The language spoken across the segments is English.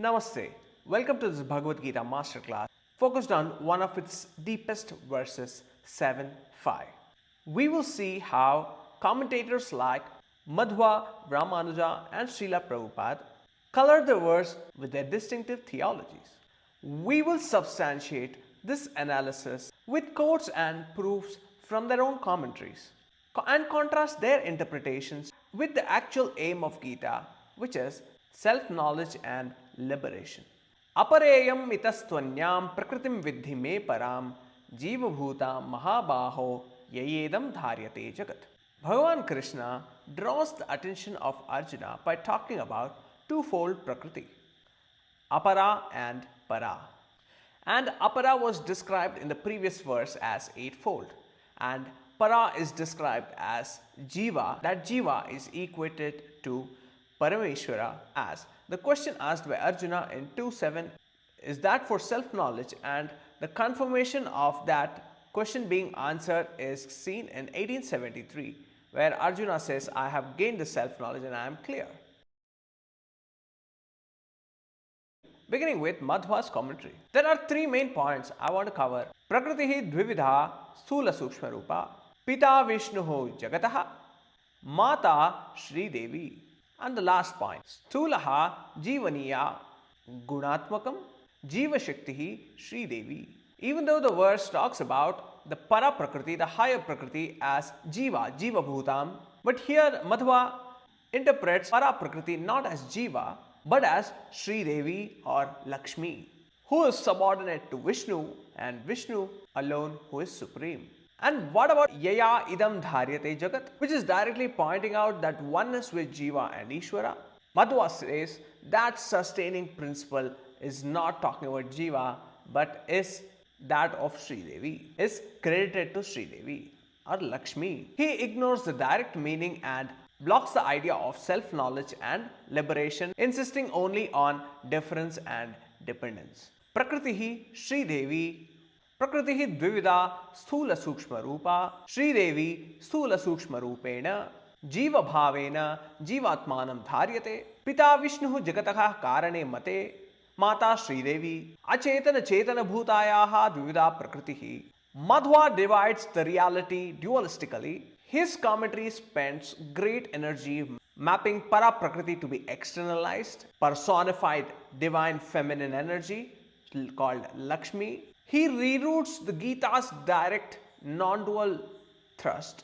Namaste. Welcome to this Bhagavad Gita masterclass focused on one of its deepest verses 7.5. We will see how commentators like Madhva, Ramanuja, and Srila Prabhupaad color the verse with their distinctive theologies. We will substantiate this analysis with quotes and proofs from their own commentaries and contrast their interpretations with the actual aim of Gita, which is self-knowledge and liberation. Apareyam itastvanyam prakritim vidhi me param jivabhuta mahabaho yayedam dharyate jagat. Bhagavan Krishna draws the attention of Arjuna by talking about twofold Prakriti, Apara and Para. And Apara was described in the previous verse as eightfold, and Para is described as Jiva. That Jiva is equated to Parameshwara, as the question asked by Arjuna in 2.7 is that for self-knowledge, and the confirmation of that question being answered is seen in 1873, where Arjuna says, I have gained the self-knowledge and I am clear. Beginning with Madhva's commentary. There are three main points I want to cover. Prakritihi dvividha sthula sukshma rupa, Pita Vishnuho jagataha, Mata Shri Devi. And the last point, Sthulaha Jivaniya Gunatmakam Jiva Shaktihi Shri Devi. Even though the verse talks about the Para Prakriti, the higher Prakriti, as Jiva, Jiva Bhutam, but here Madhva interprets Para Prakriti not as Jiva but as Shri Devi or Lakshmi, who is subordinate to Vishnu, and Vishnu alone who is supreme. And what about Yaya idam dharyate jagat, which is directly pointing out that oneness with Jiva and Ishvara? Madhva says that sustaining principle is not talking about Jiva but is that of Sri Devi, is credited to Sri Devi or Lakshmi. He ignores the direct meaning and blocks the idea of self-knowledge and liberation, insisting only on difference and dependence. Prakritihi Sri Devi, Prakritihi dvivida sthula sukshma rupa, Sri Devi sthula sukshma rupena, Jiva bhavena jivatmanam dharyate, Pita Vishnuhu jagataha karane mate, Mata Sri Devi, Achetana Chetana bhutayaha dvivida prakritihi. Madhva divides the reality dualistically. His commentary spends great energy mapping Para Prakriti to be externalized, personified divine feminine energy called Lakshmi. He reroutes the Gita's direct non-dual thrust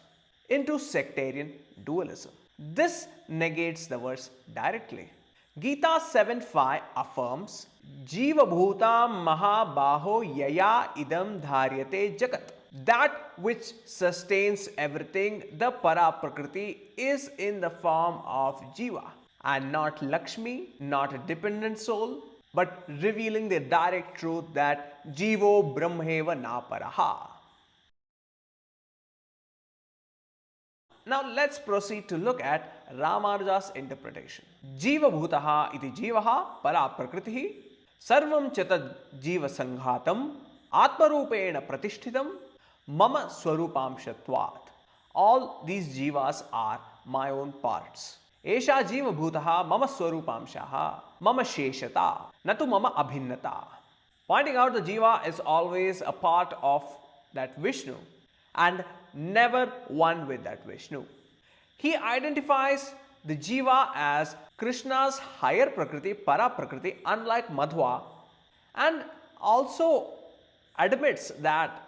into sectarian dualism. This negates the verse directly. Gita 7.5 affirms Jiva Bhutam Mahabaho Yaya Idam Dharyate Jagat. That which sustains everything, the Para Prakriti, is in the form of Jiva and not Lakshmi, not a dependent soul, but revealing the direct truth that Jivo Brahmeva na Paraha. Now let's proceed to look at Ramanuja's interpretation. Jiva Bhutaha iti Jivaha Para Prakritihi Sarvam Chatad Jiva Sanghatam Atmarupena Pratishthitam Mama Swarupamshatvat. All these jivas are my own parts. Esha jiva bhutaha mama swarupamshaha mama sheshata natu mama abhinnata. Pointing out the jiva is always a part of that Vishnu and never one with that Vishnu. He identifies the jiva as Krishna's higher Prakriti, Para Prakriti, unlike Madhva, and also admits that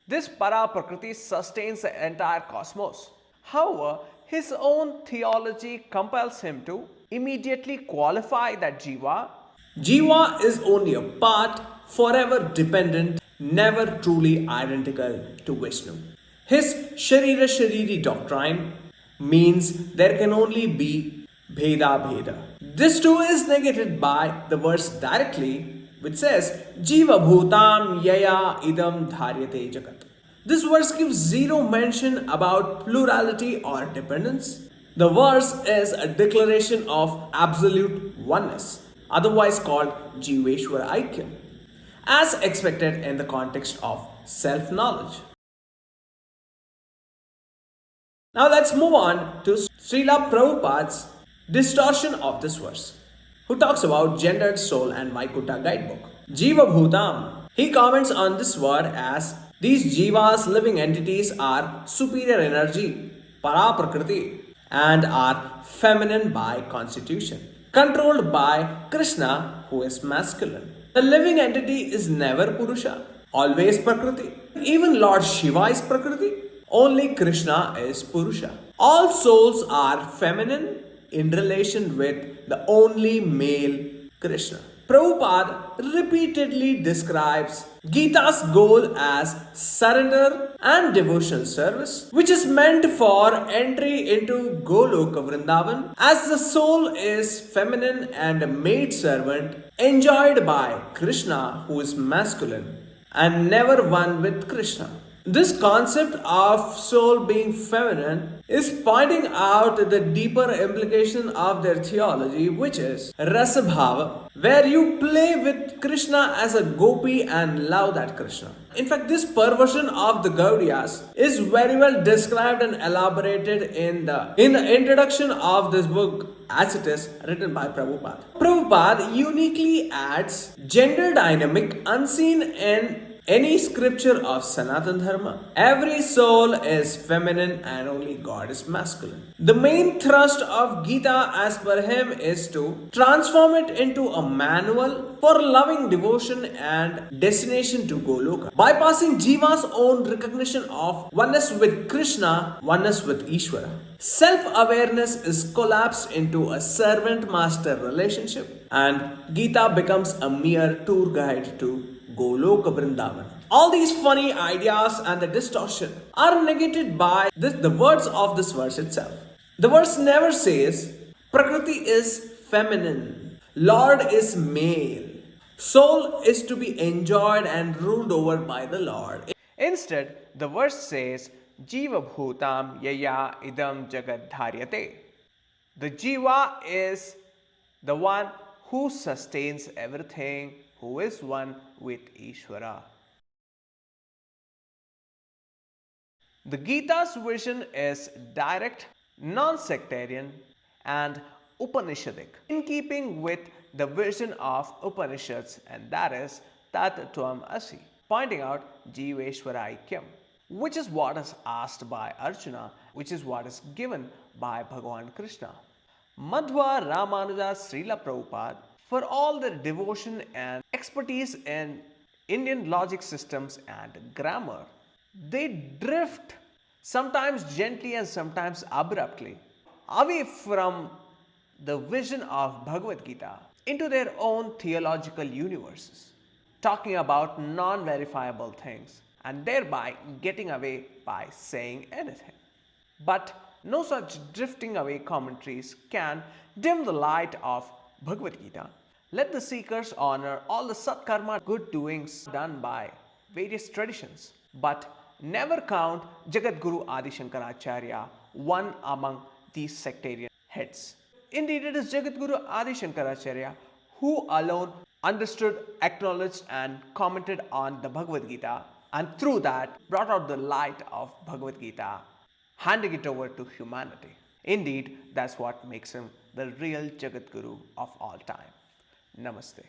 this Para Prakriti sustains the entire cosmos. However, his own theology compels him to immediately qualify that Jiva. Jiva is only a part, forever dependent, never truly identical to Vishnu. His Sharira Shariri doctrine means there can only be Bheda Bheda. This too is negated by the verse directly, which says Jiva Bhutam Yaya Idam Dharyate Jagat. This verse gives zero mention about plurality or dependence. The verse is a declaration of absolute oneness, otherwise called Jiveshwara Aikyam, as expected in the context of self-knowledge. Now let's move on to Srila Prabhupada's distortion of this verse, who talks about gendered soul and Vaikuntha guidebook. Jiva Bhutam. He comments on this word as these jivas, living entities, are superior energy, para prakriti, and are feminine by constitution, controlled by Krishna, who is masculine. The living entity is never Purusha, always Prakriti. Even Lord Shiva is Prakriti, only Krishna is Purusha. All souls are feminine in relation with the only male Krishna. Prabhupada repeatedly describes Gita's goal as surrender and devotion service, which is meant for entry into Goloka Vrindavan, as the soul is feminine and a maid servant enjoyed by Krishna, who is masculine, and never one with Krishna. This concept of soul being feminine is pointing out the deeper implication of their theology, which is Rasabhava, where you play with Krishna as a gopi and love that Krishna. In fact, this perversion of the Gaudiyas is very well described and elaborated in the introduction of this book as it is written by Prabhupada. Prabhupada uniquely adds gender dynamic unseen in any scripture of Sanatan Dharma. Every soul is feminine and only God is masculine. The main thrust of Gita, as per him, is to transform it into a manual for loving devotion and destination to Goloka, bypassing Jiva's own recognition of oneness with Krishna, oneness with Ishvara. Self-awareness is collapsed into a servant-master relationship, and Gita becomes a mere tour guide to Goloka Vrindavan. All these funny ideas and the distortion are negated by the words of this verse itself. The verse never says Prakriti is feminine, Lord is male, soul is to be enjoyed and ruled over by the Lord. Instead, the verse says Jiva Bhutam Yaya Idam Jagat Dharyate. The Jiva is the one who sustains everything, who is one with Ishvara. The Gita's vision is direct, non-sectarian, and Upanishadic, in keeping with the vision of Upanishads, and that is Tat Tvam Asi, pointing out Jiveshwara Aikyam, which is what is asked by Arjuna, which is what is given by Bhagavan Krishna. Madhva, Ramanuja, Srila Prabhupaad, for all their devotion and expertise in Indian logic systems and grammar, they drift, sometimes gently and sometimes abruptly, away from the vision of Bhagavad Gita into their own theological universes, talking about non-verifiable things and thereby getting away by saying anything. But no such drifting away commentaries can dim the light of Bhagavad Gita. Let the seekers honor all the satkarma good doings done by various traditions, but never count Jagadguru Adi Shankaracharya one among these sectarian heads. Indeed, it is Jagadguru Adi Shankaracharya who alone understood, acknowledged, and commented on the Bhagavad Gita, and through that brought out the light of Bhagavad Gita, handing it over to humanity. Indeed, that's what makes him the real Jagadguru of all time. Namaste.